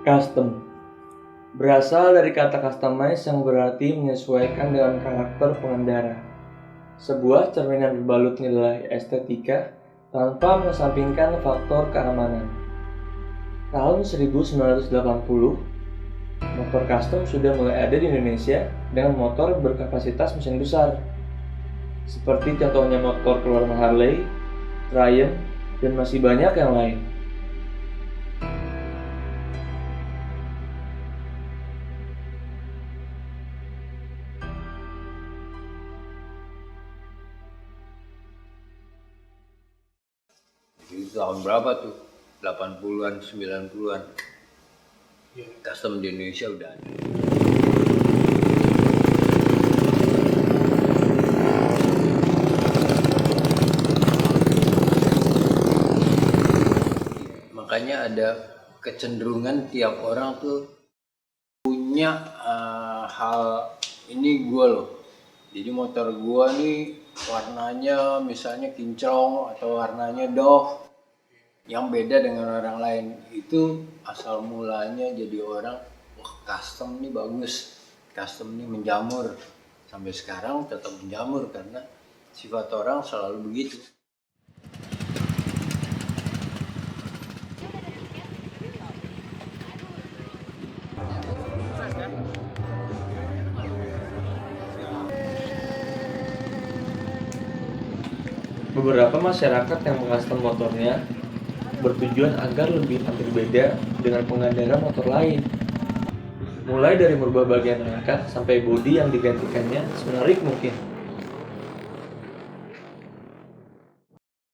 Custom berasal dari kata customize yang berarti menyesuaikan dengan karakter pengendara. Sebuah cerminan berbalut nilai estetika tanpa mengesampingkan faktor keamanan. Tahun 1980, motor custom sudah mulai ada di Indonesia dengan motor berkapasitas mesin besar. Seperti contohnya motor keluaran Harley, Triumph, dan masih banyak yang lain. Itu tahun berapa tuh? 80-an, 90-an. Custom di Indonesia udah ada. Makanya ada kecenderungan tiap orang tuh punya hal ini gue loh. Jadi motor gue nih warnanya misalnya kinclong atau warnanya doff yang beda dengan orang lain. Itu asal mulanya jadi orang, wah custom nih bagus, custom nih menjamur. Sampai sekarang tetap menjamur karena sifat orang selalu begitu. Beberapa masyarakat yang mengcustom motornya bertujuan agar lebih tampil beda dengan pengendara motor lain. Mulai dari merubah bagian rangka sampai bodi yang digantikannya semenarik mungkin.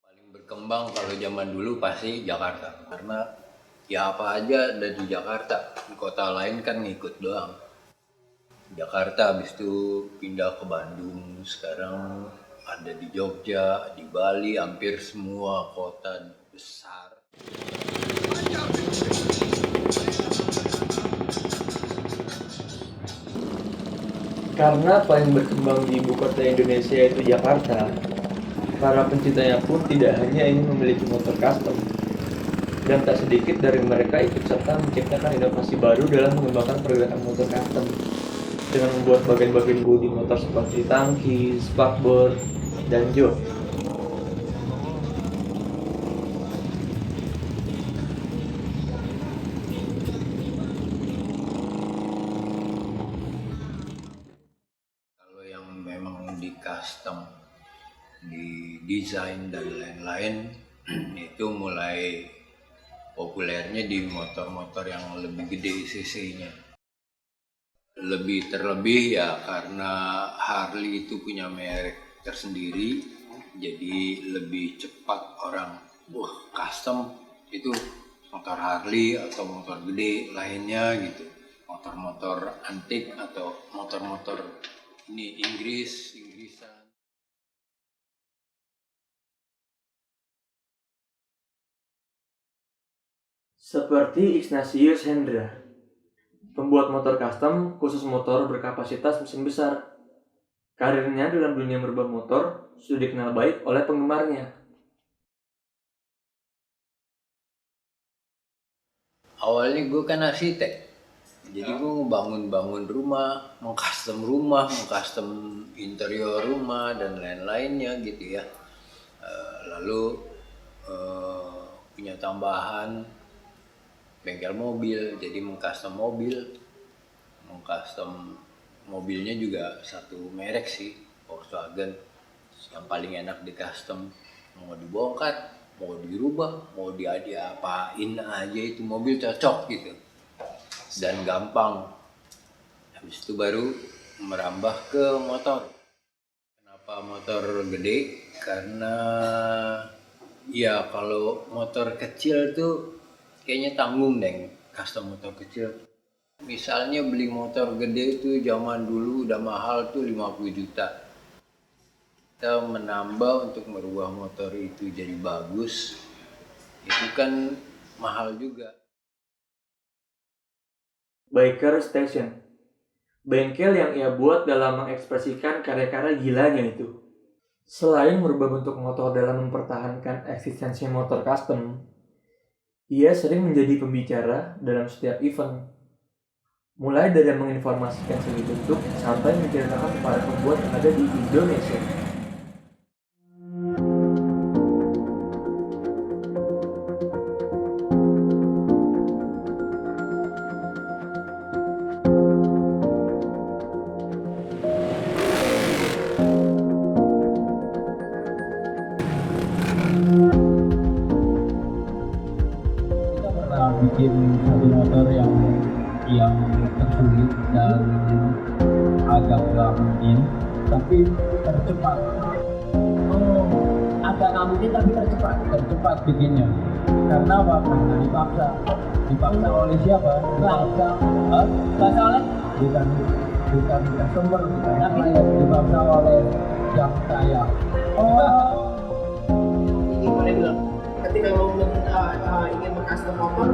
Paling berkembang kalau zaman dulu pasti Jakarta, karena ya apa aja ada di Jakarta, di kota lain kan ngikut doang. Jakarta habis itu pindah ke Bandung, sekarang ada di Jogja, di Bali, hampir semua kota besar. Karena paling berkembang di ibu kota Indonesia yaitu Jakarta, para pencintanya pun tidak hanya ingin memiliki motor custom, dan tak sedikit dari mereka ikut serta menciptakan inovasi baru dalam mengembangkan pergerakan motor custom dengan membuat bagian-bagian bodi motor seperti tangki, spakbor, dan jok. Kalau yang memang di custom, di desain dan lain-lain, itu mulai populernya di motor-motor yang lebih gede cc-nya. Lebih terlebih ya karena Harley itu punya merek tersendiri, jadi lebih cepat orang, wah custom itu motor Harley atau motor gede lainnya gitu. Motor-motor antik atau motor-motor ini Inggrisan. Seperti Ignatius Hendra, pembuat motor custom khusus motor berkapasitas mesin besar. Karirnya dalam dunia merubah motor sudah dikenal baik oleh penggemarnya. Awalnya gue kan arsitek, jadi gue ngebangun rumah, mengcustom interior rumah dan lain-lainnya gitu ya. Lalu punya tambahan bengkel mobil, jadi mengcustom mobilnya juga satu merek sih, Volkswagen, yang paling enak di custom. Mau dibongkar, mau dirubah, mau diapain aja itu mobil cocok gitu dan gampang. Habis itu baru merambah ke motor. Kenapa motor gede? Karena ya kalau motor kecil tuh kayaknya tanggung deh custom motor kecil. Misalnya beli motor gede itu zaman dulu udah mahal tuh 50 juta. Kita menambah untuk merubah motor itu jadi bagus, itu kan mahal juga. Biker Station, bengkel yang ia buat dalam mengekspresikan karya-karya gilanya itu. Selain merubah bentuk motor dalam mempertahankan eksistensi motor custom, Ia sering menjadi pembicara dalam setiap event, mulai dari menginformasikan segi bentuk sampai menceritakan para pembuat yang ada di Indonesia. Kita pernah bikin satu motor yang tersulit dan agak nggak mungkin, tapi tercepat. Oh, agak nggak mungkin tapi tercepat bikinnya. Karena apa? Karena dipaksa oleh siapa? Dipaksa oleh bukan customer, tapi dipaksa oleh yang saya. Ini boleh bilang ketika lo ingin mengcustom motor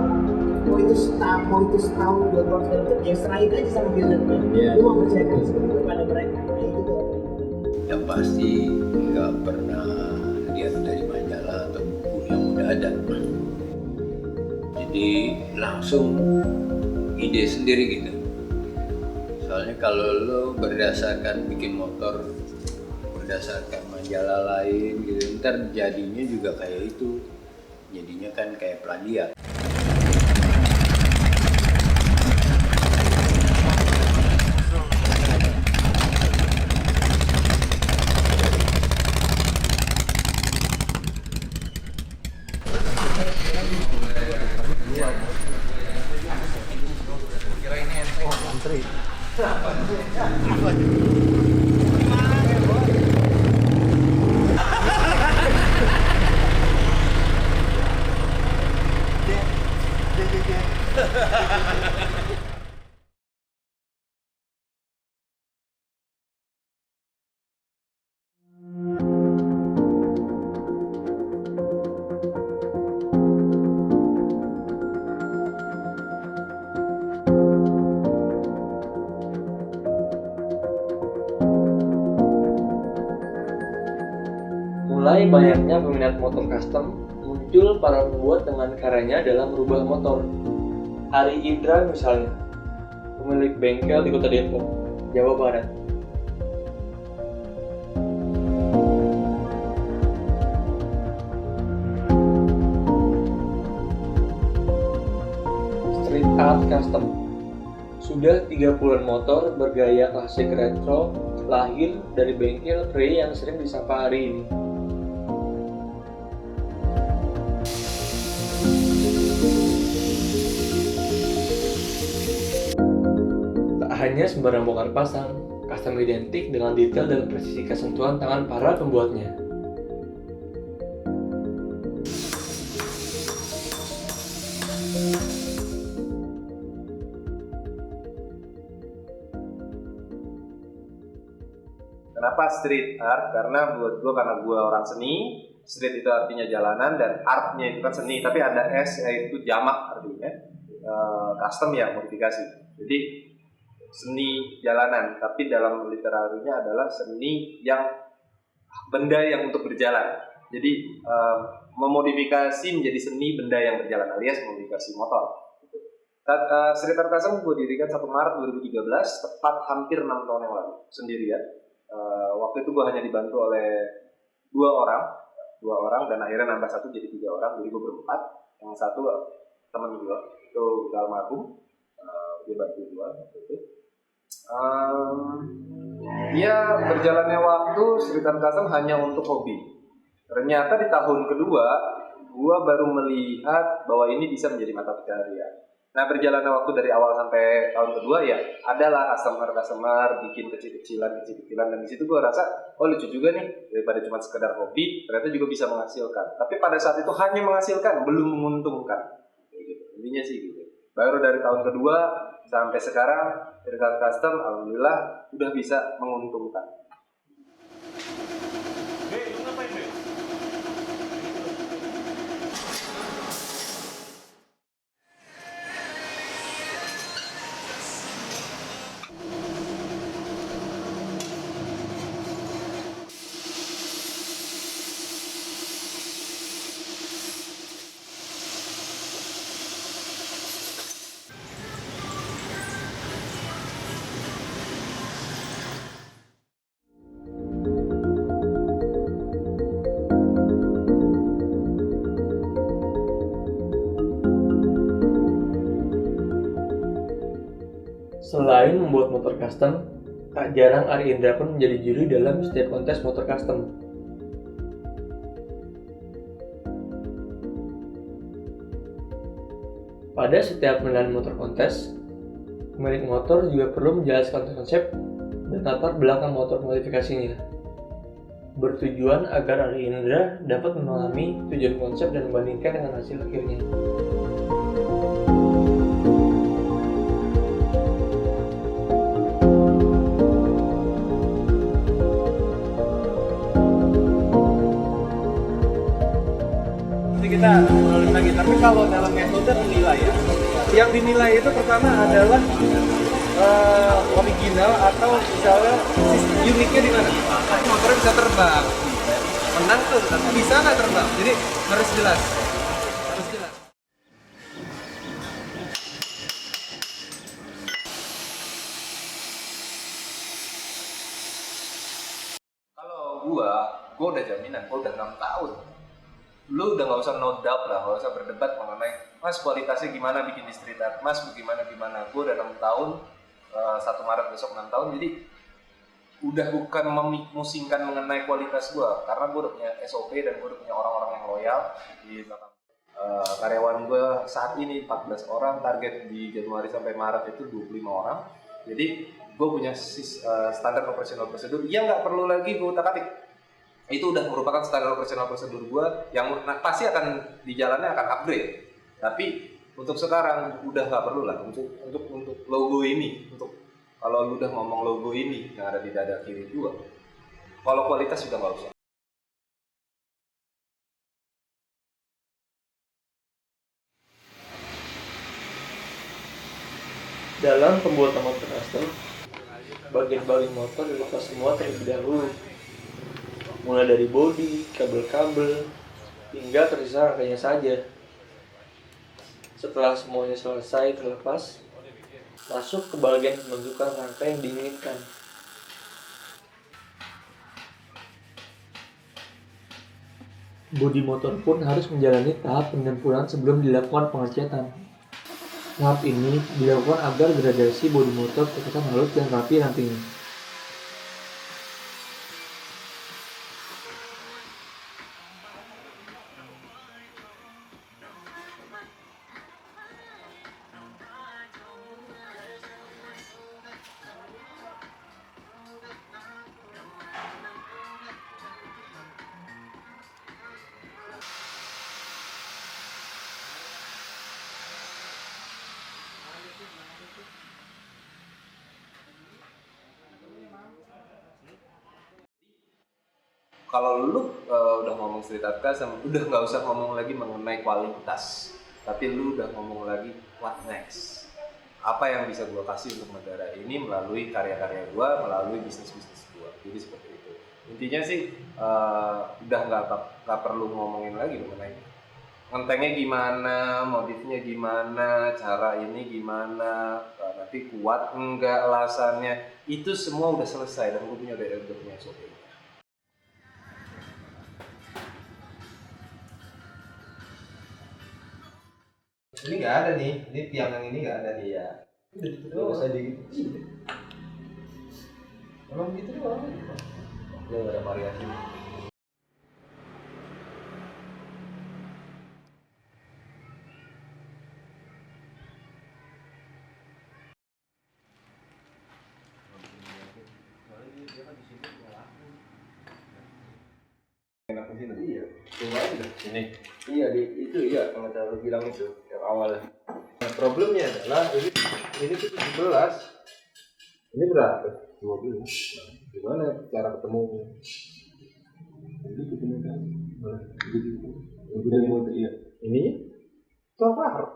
mau itu setahun 2 tahun segala macam ya serahin aja sama buildernya. Iya. Lu mau percayakan kepada mereka itu tuh. Yang pasti nggak pernah lihat dari majalah atau buku yang udah ada. Jadi langsung ide sendiri gitu. Soalnya kalau lo berdasarkan bikin motor berdasarkan majalah lain gitu, ntar jadinya juga kayak itu. Jadinya kan kayak plagiat. Mulai banyaknya peminat motor custom, muncul para pembuat dengan karyanya dalam merubah motor. Ari Indra misalnya, pemilik bengkel di Kota Depok, Jawa Barat. Street Art Custom. Sudah 30-an motor bergaya klasik retro lahir dari bengkel Frey yang sering disapa Ari ini. Tak hanya sembarang bongkar pasang, custom identik dengan detail dan presisi kesentuhan tangan para pembuatnya. Kenapa street art? Karena buat gue, karena gue orang seni, street itu artinya jalanan dan artnya itu kan seni, tapi ada S yaitu jamak artinya custom ya, modifikasi. Jadi seni jalanan, tapi dalam literarinya adalah seni yang benda yang untuk berjalan. Jadi memodifikasi menjadi seni benda yang berjalan alias modifikasi motor. Street art custom gue dirikan 1 Maret 2013, tepat hampir 6 tahun yang lalu, sendirian. Waktu itu gue hanya dibantu oleh dua orang dan akhirnya nambah 1 jadi 3 orang, jadi gue berempat. Yang satu teman gue itu almarhum, dia bantu gue waktu itu. Ya berjalannya waktu street art custom hanya untuk hobi. Ternyata di tahun kedua gue baru melihat bahwa ini bisa menjadi mata pencaharian. Nah berjalannya waktu dari awal sampai tahun kedua ya adalah customer bikin kecil-kecilan dan di situ gue rasa oh lucu juga nih, daripada cuma sekedar hobi ternyata juga bisa menghasilkan. Tapi pada saat itu hanya menghasilkan, belum menguntungkan. Gitu. Intinya sih gitu. Baru dari tahun kedua sampai sekarang street art custom alhamdulillah udah bisa menguntungkan. Selain membuat motor custom, tak jarang Ari Indra pun menjadi juri dalam setiap kontes motor custom. Pada setiap penilaian motor kontes, pemilik motor juga perlu menjelaskan konsep dan latar belakang motor modifikasinya, bertujuan agar Ari Indra dapat memahami tujuan konsep dan membandingkan dengan hasil akhirnya. Kita ngobrolin lagi, tapi kalau dalam metode menilai ya, yang dinilai itu pertama adalah original atau misalnya uniknya di mana? Motornya bisa terbang, menang tuh, tapi bisa nggak terbang? Jadi harus jelas, harus jelas. Kalau gua udah jaminan, gua udah 6 tahun. Lu udah nggak usah no doubt lah, nggak usah berdebat mengenai mas kualitasnya gimana bikin di street art, mas gimana. Gue udah 6 tahun, 1 Maret besok 6 tahun, jadi udah bukan memusingkan mengenai kualitas gue, karena gue udah punya SOP dan gue udah punya orang-orang yang loyal di belakang. Karyawan gue saat ini 14 orang, target di Januari sampai Maret itu 25 orang, jadi gue punya standar operasional prosedur yang nggak perlu lagi gue utak-atik. Itu udah merupakan standar operasional prosedur gue yang pasti akan di jalannya akan upgrade. Tapi untuk sekarang udah nggak perlu lah untuk logo ini. Untuk kalau lu udah ngomong logo ini yang ada di dada kiri gue, kalau kualitas sudah nggak usah. Dalam pembuatan motor custom, bagian baling motor dilepas semua terlebih dahulu, mulai dari bodi, kabel-kabel, hingga tersisa rangkainya saja. Setelah semuanya selesai terlepas, masuk ke bagian pembentukan rangkai yang diinginkan. Bodi motor pun harus menjalani tahap penyempurnaan sebelum dilakukan pengecatan. Tahap ini dilakukan agar gradasi bodi motor terkesan halus dan rapi nantinya. Kalau lu udah ngomong street art custom, udah nggak usah ngomong lagi mengenai kualitas, tapi lu udah ngomong lagi what next. Apa yang bisa gua kasih untuk negara ini melalui karya-karya gua, melalui bisnis-bisnis gua. Jadi seperti itu. Intinya sih udah nggak perlu ngomongin lagi mengenai ngentengnya gimana, modifnya gimana, cara ini gimana, nanti kuat enggak alasannya. Itu semua udah selesai dan gua udah punya SOP. Ini nggak ada nih, ini tiang yang ini nggak ada nih ya. Udah gitu doang. Bisa gitu. Emang gitu doang. Nggak ada variasi. Enak di sini. Iya. Coba aja sini. Iya itu iya kalau cara lu bilang itu yang awal. Nah, problemnya adalah ini tuh 17. Ini berapa? 12. Gimana cara ketemunya? Jadi ketemu kan. Nah, gitu. Iya. Ini itu apa?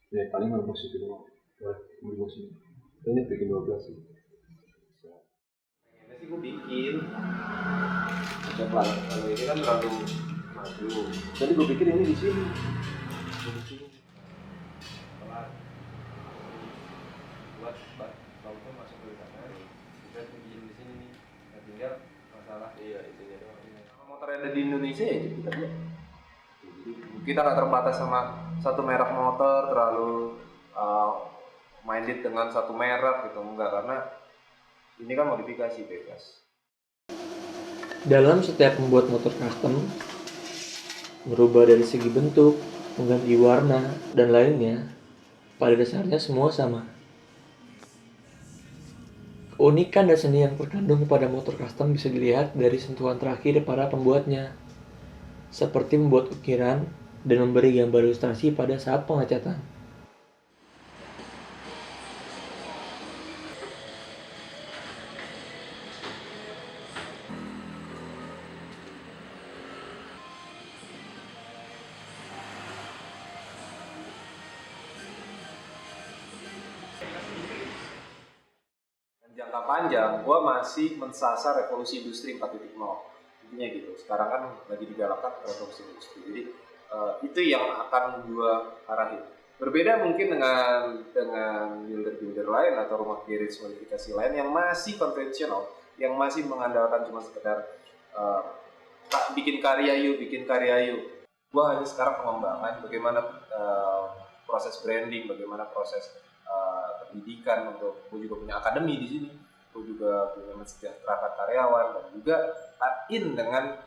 Ya paling mau musik itu. Nah, mau musik. Ini bikin 12 sih. Ini sih gue bikin. Coba kalau ini kan terlalu maju. Jadi gue pikir ini di sini. Buat bautnya masuk ke sana. Kita bikin di sini nih. Nah, tinggal masalah itunya doang. Kalau motor ada di Indonesia ya kita buat. Jadi kita nggak terbatas sama satu merek motor terlalu minded dengan satu merek gitu, enggak, karena ini kan modifikasi bebas. Dalam setiap membuat motor custom, merubah dari segi bentuk, mengganti warna, dan lainnya, pada dasarnya semua sama. Keunikan dan seni yang terkandung pada motor custom bisa dilihat dari sentuhan terakhir para pembuatnya, seperti membuat ukiran dan memberi gambar ilustrasi pada saat pengecatan. Jangka panjang, gue masih mensasar revolusi industri 4.0. Intinya gitu. Sekarang kan lagi digalakkan revolusi industri. Jadi itu yang akan gue arahin. Berbeda mungkin dengan builder-builder lain atau rumah garage modifikasi lain yang masih konvensional, yang masih mengandalkan cuma sekedar bikin karya yuk. Gue hanya sekarang pengembangan bagaimana proses branding, bagaimana proses pendidikan. Untuk gue juga punya akademi di sini, gue juga punya mensejahterakan karyawan, dan juga in dengan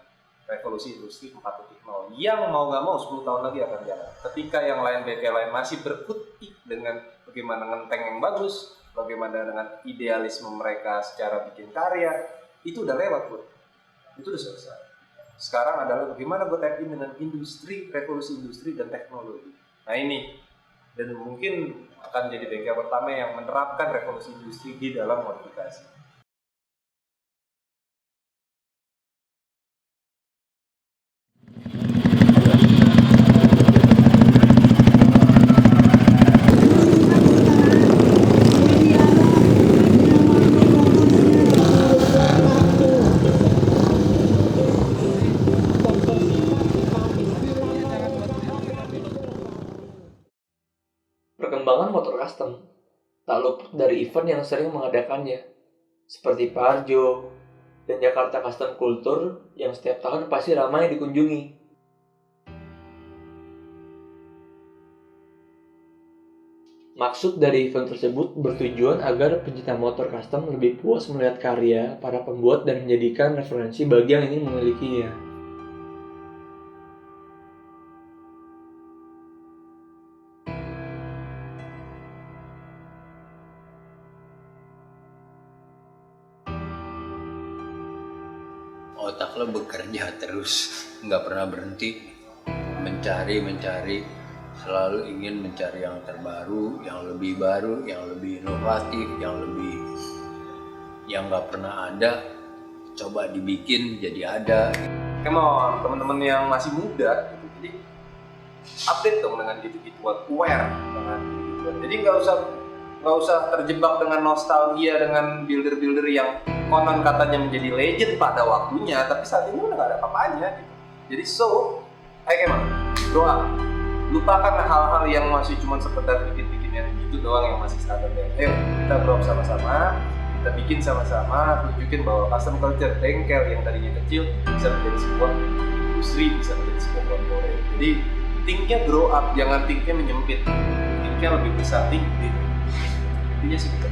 revolusi industri 4.0 yang mau gak mau 10 tahun lagi akan jalan. Ketika yang lain bengkel lain masih berkutik dengan bagaimana ngenteng yang bagus, bagaimana dengan idealisme mereka secara bikin karya, itu udah lewat bro, itu udah selesai. Sekarang adalah bagaimana gue tap in dengan industri, revolusi industri dan teknologi. Nah ini, dan mungkin akan jadi bengkel pertama yang menerapkan revolusi industri di dalam modifikasi. Perkembangan motor custom tak luput dari event yang sering mengadakannya, seperti Parjo dan Jakarta Custom Culture yang setiap tahun pasti ramai dikunjungi. Maksud dari event tersebut bertujuan agar pencinta motor custom lebih puas melihat karya para pembuat dan menjadikan referensi bagi yang ingin memilikinya. Otak lo bekerja terus, nggak pernah berhenti mencari, selalu ingin mencari yang terbaru, yang lebih baru, yang lebih inovatif, yang nggak pernah ada, coba dibikin jadi ada. Come on, teman-teman yang masih muda, gitu. Jadi update dong dengan gitu-gituan, aware dengan gitu-gituan. Jadi nggak usah terjebak dengan nostalgia dengan builder-builder yang konon katanya menjadi legend pada waktunya, tapi saat ini udah nggak ada apa-apanya gitu. Jadi grow up. Lupakan hal-hal yang masih cuma sekedar bikin-bikin yang gitu doang, yang masih standar. Ayo kita grow up sama-sama, kita bikin sama-sama, tunjukin bahwa custom culture bengkel yang tadinya kecil bisa menjadi sebuah industri, bisa menjadi sebuah corporate. Jadi thinknya grow up, jangan thinknya menyempit, thinknya lebih besar, think big. Intinya sih gitu.